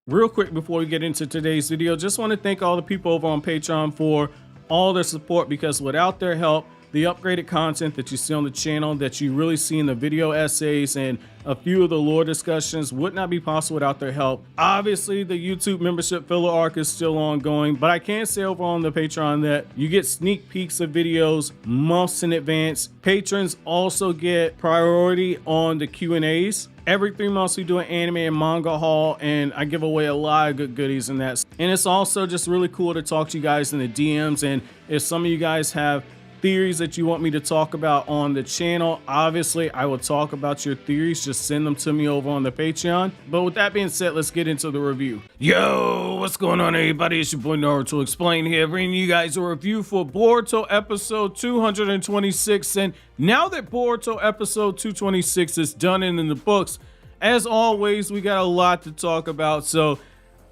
Real quick before we get into today's video, just want to thank all the people over on Patreon for all their support, because without their help, the upgraded content that you see on the channel, that you really see in the video essays and a few of the lore discussions, would not be possible without their help. Obviously, the YouTube membership filler arc is still ongoing, but I can say over on the Patreon that you get sneak peeks of videos months in advance. Patrons also get priority on the Q&As. Every 3 months we do an anime and manga haul, and I give away a lot of good goodies in that. And it's also just really cool to talk to you guys in the DMs, and if some of you guys have theories that you want me to talk about on the channel, obviously I will talk about your theories. Just send them to me over on the Patreon. But with that being said, let's get into the review. Yo, what's going on, everybody? It's your boy Naruto Explain here, bringing you guys a review for Boruto episode 226. And now that Boruto episode 226 is done and in the books, as always, we got a lot to talk about. So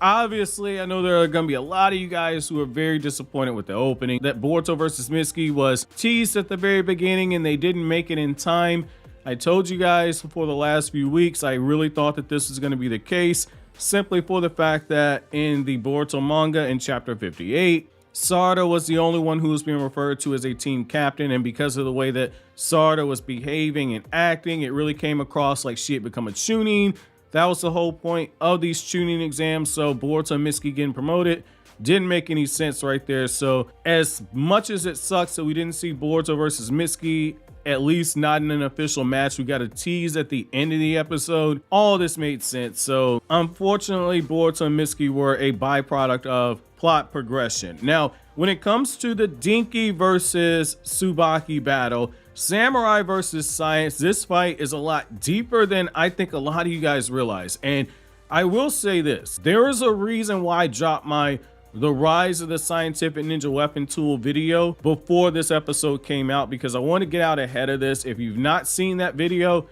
obviously, I know there are going to be a lot of you guys who are very disappointed with the opening. That Boruto versus Mitsuki was teased at the very beginning and they didn't make it in time. I told you guys for the last few weeks, I really thought that this was going to be the case, simply for the fact that in the Boruto manga in chapter 58, Sarada was the only one who was being referred to as a team captain, and because of the way that Sarada was behaving and acting, it really came across like she had become a Chunin. That was the whole point of these Chunin exams. So Boruto and Mitsuki getting promoted didn't make any sense right there. So as much as it sucks that we didn't see Boruto versus Mitsuki, at least not in an official match, we got a tease at the end of the episode, all this made sense. So unfortunately, Boruto and Mitsuki were a byproduct of plot progression. Now, when it comes to the Denki versus Tsubaki battle, Samurai versus Science, this fight is a lot deeper than I think a lot of you guys realize. And I will say this, there is a reason why I dropped my The Rise of the Scientific Ninja Weapon Tool video before this episode came out, because I want to get out ahead of this. If you've not seen that video,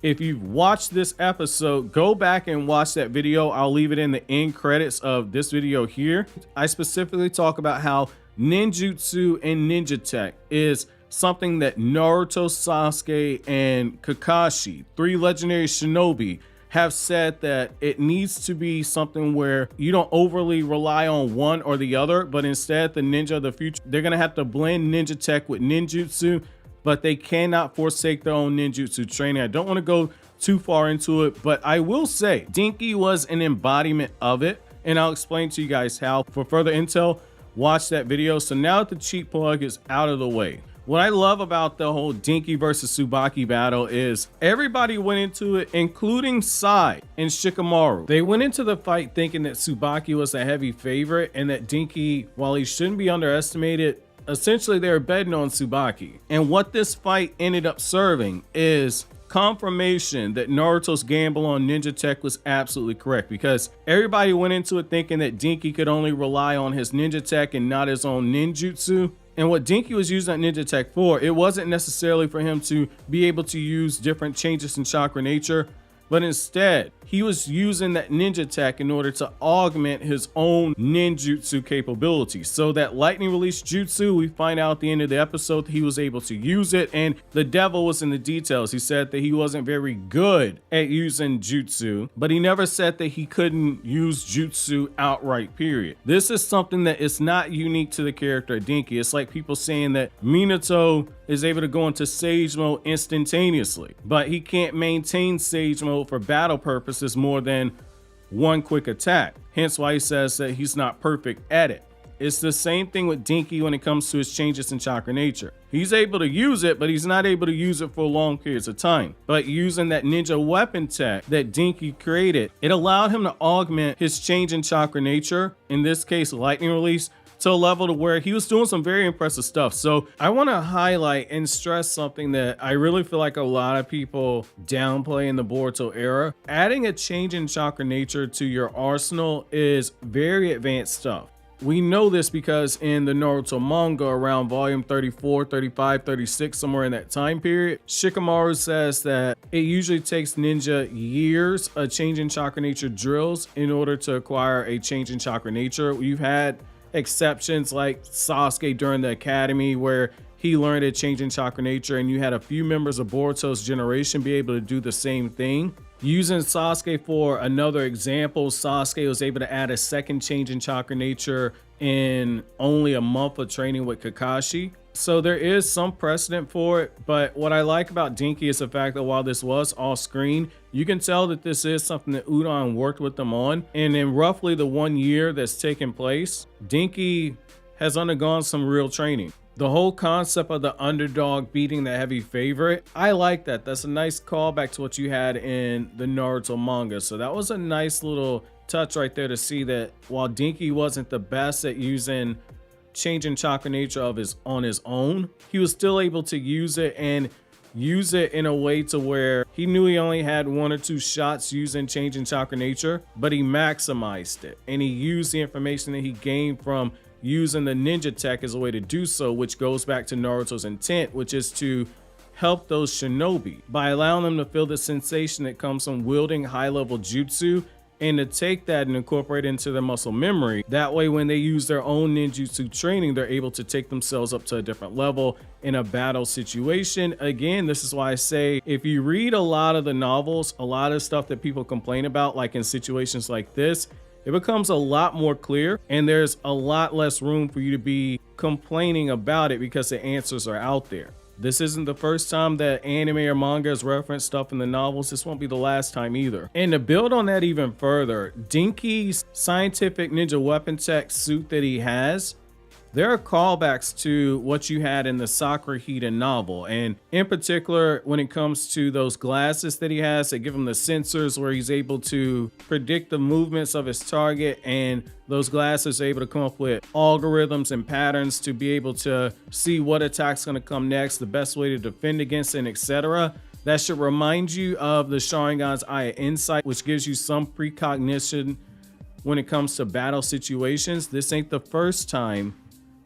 if you've watched this episode, go back and watch that video. I'll leave it in the end credits of this video here. I specifically talk about how ninjutsu and ninja tech is something that Naruto, Sasuke, and Kakashi, 3 legendary shinobi, have said that it needs to be something where you don't overly rely on one or the other, but instead the ninja of the future, they're going to have to blend ninja tech with ninjutsu, but they cannot forsake their own ninjutsu training. I don't want to go too far into it, but I will say Denki was an embodiment of it, and I'll explain to you guys how. For further intel, watch that video. So now that the cheat plug is out of the way, what I love about the whole Denki versus Tsubaki battle is everybody went into it, including Sai and Shikamaru. They went into the fight thinking that Tsubaki was a heavy favorite and that Denki, while he shouldn't be underestimated, essentially they were betting on Tsubaki. And what this fight ended up serving is confirmation that Naruto's gamble on ninja tech was absolutely correct, because everybody went into it thinking that Denki could only rely on his ninja tech and not his own ninjutsu. And what Denki was using that ninja tech for, it wasn't necessarily for him to be able to use different changes in chakra nature, but instead he was using that ninja tech in order to augment his own ninjutsu capabilities. So that lightning release jutsu, we find out at the end of the episode that he was able to use it, and the devil was in the details. He said that he wasn't very good at using jutsu, but he never said that he couldn't use jutsu outright, period. This is something that is not unique to the character Denki. It's like people saying that Minato is able to go into sage mode instantaneously, but he can't maintain sage mode for battle purposes more than one quick attack. Hence why he says that he's not perfect at it. It's the same thing with Denki when it comes to his changes in chakra nature. He's able to use it, but he's not able to use it for long periods of time. But using that ninja weapon tech that Denki created, it allowed him to augment his change in chakra nature, in this case lightning release, to a level to where he was doing some very impressive stuff. So I want to highlight and stress something that I really feel like a lot of people downplay in the Boruto era. Adding a change in chakra nature to your arsenal is very advanced stuff. We know this because in the Naruto manga around volume 34, 35, 36, somewhere in that time period, Shikamaru says that it usually takes ninja years of change in chakra nature drills in order to acquire a change in chakra nature. You've had exceptions like Sasuke during the academy where he learned a change in chakra nature, and you had a few members of Boruto's generation be able to do the same thing. Using Sasuke for another example, Sasuke was able to add a second change in chakra nature in only a month of training with Kakashi. So there is some precedent for it, but what I like about Denki is the fact that while this was off screen, you can tell that this is something that Udon worked with them on. And in roughly the 1 year that's taken place, Denki has undergone some real training. The whole concept of the underdog beating the heavy favorite, I like that. That's a nice callback to what you had in the Naruto manga. So that was a nice little touch right there to see that while Denki wasn't the best at using changing chakra nature on his own, he was still able to use it and use it in a way to where he knew he only had 1 or 2 shots using changing chakra nature, but he maximized it and he used the information that he gained from using the ninja tech as a way to do so, which goes back to Naruto's intent, which is to help those shinobi by allowing them to feel the sensation that comes from wielding high-level jutsu and to take that and incorporate it into their muscle memory. That way, when they use their own ninjutsu training, they're able to take themselves up to a different level in a battle situation. Again, this is why I say, if you read a lot of the novels, a lot of stuff that people complain about, like in situations like this, it becomes a lot more clear and there's a lot less room for you to be complaining about it because the answers are out there. This isn't the first time that anime or manga has referenced stuff in the novels. This won't be the last time either. And to build on that even further, Denki's scientific ninja weapon tech suit that he has, there are callbacks to what you had in the Sakura novel. And in particular, when it comes to those glasses that he has that give him the sensors where he's able to predict the movements of his target, and those glasses are able to come up with algorithms and patterns to be able to see what attack's going to come next, the best way to defend against it, etc. That should remind you of the Sharingan's Eye of Insight, which gives you some precognition when it comes to battle situations. This ain't the first time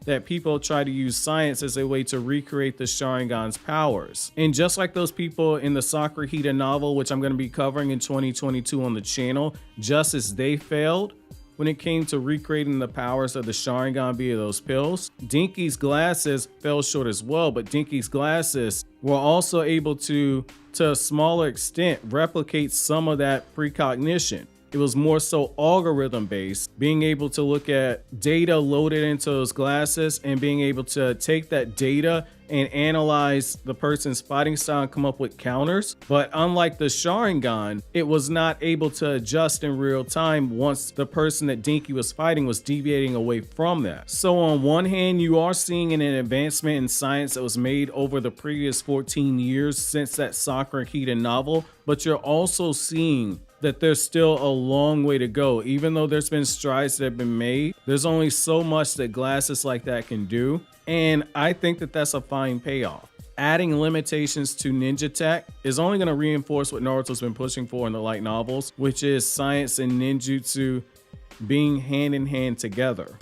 that people try to use science as a way to recreate the Sharingan's powers. And just like those people in the Sakura novel, which I'm going to be covering in 2022 on the channel, just as they failed when it came to recreating the powers of the Sharingan via those pills, Denkis Glasses fell short as well. But Denkis Glasses were also able to a smaller extent, replicate some of that precognition. It was more so algorithm based, being able to look at data loaded into those glasses and being able to take that data and analyze the person's fighting style and come up with counters. But unlike the Sharingan, it was not able to adjust in real time once the person that Denki was fighting was deviating away from that. So on one hand, you are seeing an advancement in science that was made over the previous 14 years since that Sakura novel, but you're also seeing that there's still a long way to go. Even though there's been strides that have been made, there's only so much that glasses like that can do. And I think that that's a fine payoff. Adding limitations to ninja tech is only going to reinforce what Naruto's been pushing for in the light novels, which is science and ninjutsu being hand in hand together.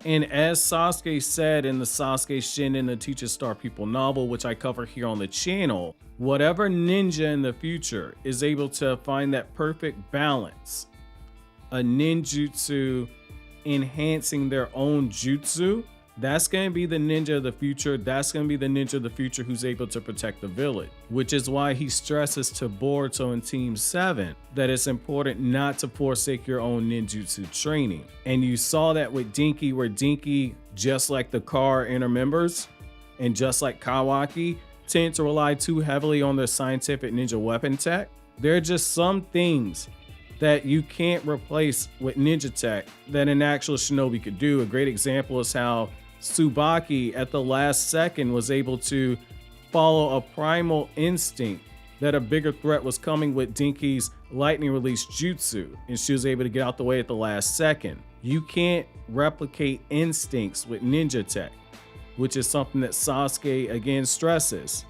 And as Sasuke said in the Sasuke Shinin, the Teach His Star People novel, which I cover here on the channel, whatever ninja in the future is able to find that perfect balance, a ninjutsu enhancing their own jutsu, that's going to be the ninja of the future. That's going to be the ninja of the future who's able to protect the village, which is why he stresses to Boruto and Team 7 that it's important not to forsake your own ninjutsu training. And you saw that with Denki, where Denki, just like the car inner members and just like Kawaki, tend to rely too heavily on their scientific ninja weapon tech. There are just some things that you can't replace with ninja tech that an actual shinobi could do. A great example is how Tsubaki at the last second was able to follow a primal instinct that a bigger threat was coming with Denki's lightning release jutsu, and she was able to get out the way at the last second. You can't replicate instincts with ninja tech, which is something that Sasuke again stresses.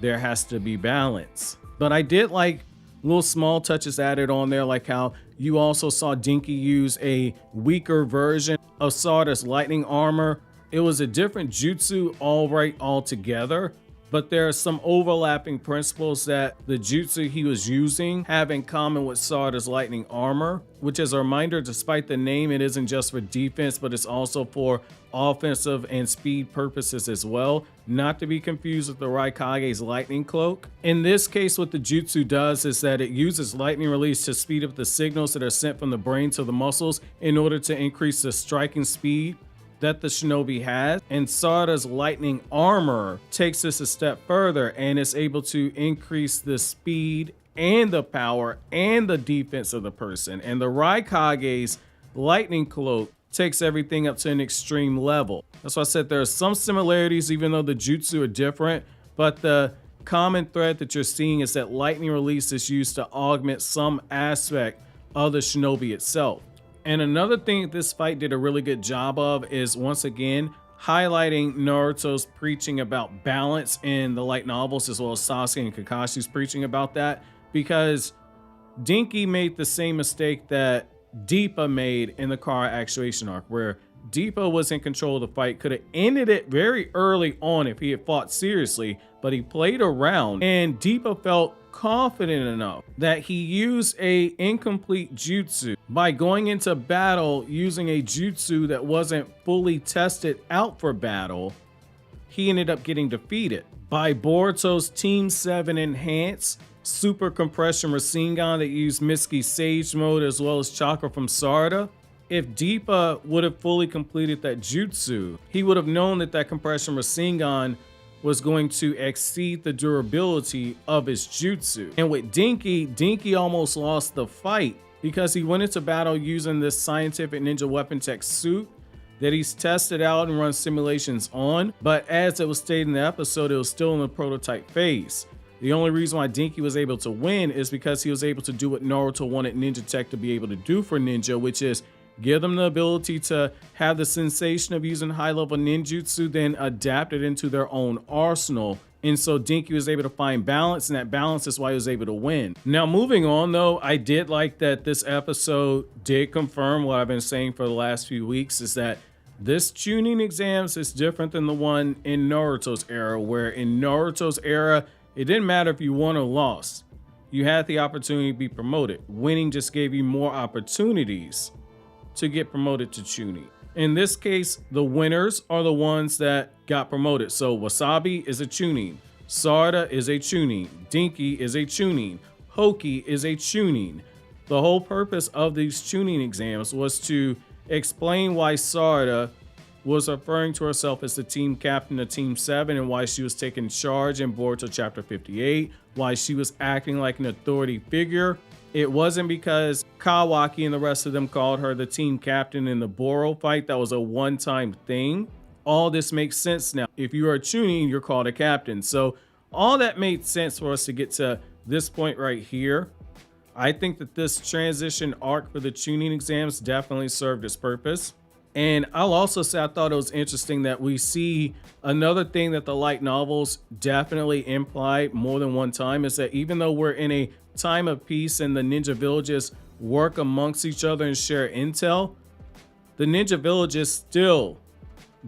There has to be balance. But I did like little small touches added on there, like how you also saw Denki use a weaker version of Sarda's lightning armor. It was a different jutsu altogether, but there are some overlapping principles that the jutsu he was using have in common with Sarada's lightning armor, which is a reminder, despite the name, it isn't just for defense, but it's also for offensive and speed purposes as well, not to be confused with the Raikage's lightning cloak. In this case, what the jutsu does is that it uses lightning release to speed up the signals that are sent from the brain to the muscles in order to increase the striking speed that the shinobi has. And Sarada's lightning armor takes this a step further and is able to increase the speed and the power and the defense of the person. And the Raikage's lightning cloak takes everything up to an extreme level. That's why I said there are some similarities, even though the jutsu are different, but the common thread that you're seeing is that lightning release is used to augment some aspect of the shinobi itself. And another thing this fight did a really good job of is, once again, highlighting Naruto's preaching about balance in the light novels, as well as Sasuke and Kakashi's preaching about that, because Denki made the same mistake that Deepa made in the Kara actuation arc, where Deepa was in control of the fight, could have ended it very early on if he had fought seriously, but he played around, and Deepa felt confident enough that he used a incomplete jutsu by going into battle using a jutsu that wasn't fully tested out for battle. He ended up getting defeated by Boruto's Team 7 enhanced super compression Rasengan that used Mitsuki's Sage mode as well as Chakra from Sarada. If Deepa would have fully completed that jutsu, he would have known that that compression Rasengan was going to exceed the durability of his jutsu. And with Denki almost lost the fight because he went into battle using this scientific ninja weapon tech suit that he's tested out and run simulations on. But as it was stated in the episode, it was still in the prototype phase. The only reason why Denki was able to win is because he was able to do what Naruto wanted ninja tech to be able to do for ninja, which is give them the ability to have the sensation of using high-level ninjutsu, then adapt it into their own arsenal. And so Denki was able to find balance, and that balance is why he was able to win. Now, moving on though, I did like that this episode did confirm what I've been saying for the last few weeks, is that this Chunin exams is different than the one in Naruto's era, where in Naruto's era, it didn't matter if you won or lost. You had the opportunity to be promoted. Winning just gave you more opportunities to get promoted to Chunin. In this case, the winners are the ones that got promoted. So Wasabi is a Chunin, Sarada is a Chunin, Denki is a Chunin, Hoki is a Chunin. The whole purpose of these Chunin exams was to explain why Sarada was referring to herself as the team captain of Team 7 and why she was taking charge in Boruto chapter 58, why she was acting like an authority figure. It wasn't because Kawaki and the rest of them called her the team captain in the Boro fight. That was a one-time thing. All this makes sense now. If you are a Chunin, you're called a captain. So all that made sense for us to get to this point right here. I think that this transition arc for the Chunin exams definitely served its purpose. And I'll also say I thought it was interesting that we see another thing that the light novels definitely implied more than one time, is that even though we're in a time of peace and the ninja villages work amongst each other and share intel, the ninja villages still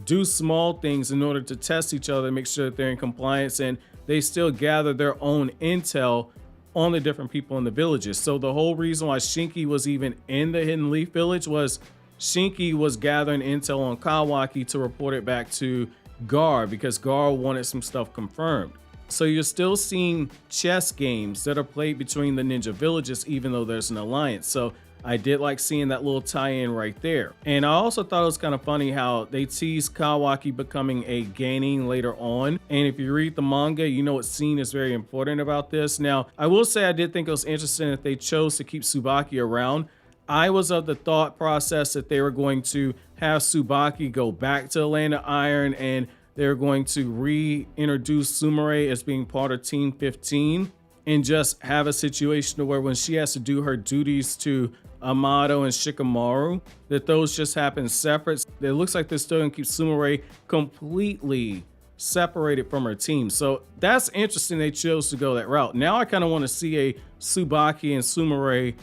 do small things in order to test each other and make sure that they're in compliance, and they still gather their own intel on the different people in the villages. So the whole reason why Shinki was even in the Hidden Leaf village was Shinki was gathering intel on Kawaki to report it back to Gar, because Gar wanted some stuff confirmed. So you're still seeing chess games that are played between the ninja villages, even though there's an alliance. So I did like seeing that little tie-in right there. And I also thought it was kind of funny how they teased Kawaki becoming a Genin later on. And if you read the manga, you know what scene is very important about this. Now, I will say I did think it was interesting that they chose to keep Tsubaki around. I was of the thought process that they were going to have Tsubaki go back to the Land of Iron, and they're going to reintroduce Sumire as being part of Team 15 and just have a situation where when she has to do her duties to Amato and Shikamaru, that those just happen separate. It looks like they're still gonna keep Sumire completely separated from her team. So that's interesting they chose to go that route. Now I kind of want to see a Tsubaki and Sumire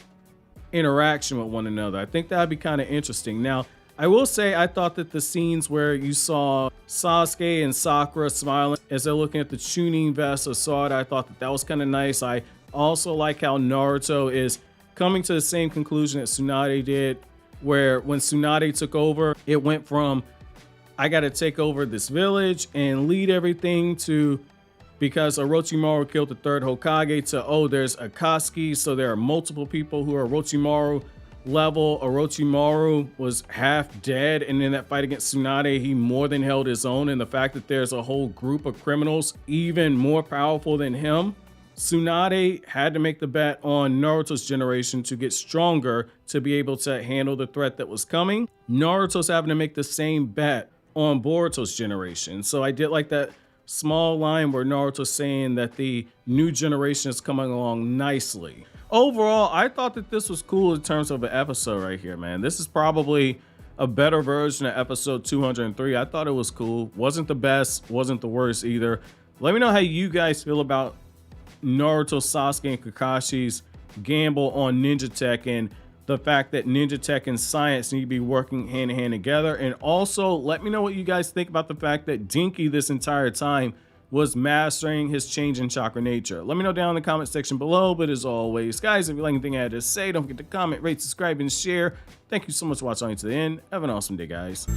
interaction with one another. I think that'd be kind of interesting. Now, I will say I thought that the scenes where you saw Sasuke and Sakura smiling as they're looking at the Chunin vest of Sarada, I thought that that was kind of nice. I also like how Naruto is coming to the same conclusion that Tsunade did, where when Tsunade took over, it went from I got to take over this village and lead everything to, because Orochimaru killed the third Hokage, to, oh, there's Akatsuki, so there are multiple people who are Orochimaru level. Orochimaru was half dead, and in that fight against Tsunade, he more than held his own. And the fact that there's a whole group of criminals even more powerful than him, Tsunade had to make the bet on Naruto's generation to get stronger to be able to handle the threat that was coming. Naruto's having to make the same bet on Boruto's generation. So I did like that small line where Naruto's saying that the new generation is coming along nicely. Overall, I thought that this was cool in terms of an episode right here, man. This is probably a better version of episode 203. I thought it was cool. Wasn't the best, wasn't the worst either. Let me know how you guys feel about Naruto, Sasuke, and Kakashi's gamble on ninja tech, and the fact that ninja tech and science need to be working hand in hand together. And also let me know what you guys think about the fact that Denki this entire time was mastering his change in chakra nature. Let me know down in the comment section below. But as always, guys, if you like anything I had to say, don't forget to comment, rate, subscribe, and share. Thank you so much for watching to the end. Have an awesome day, guys.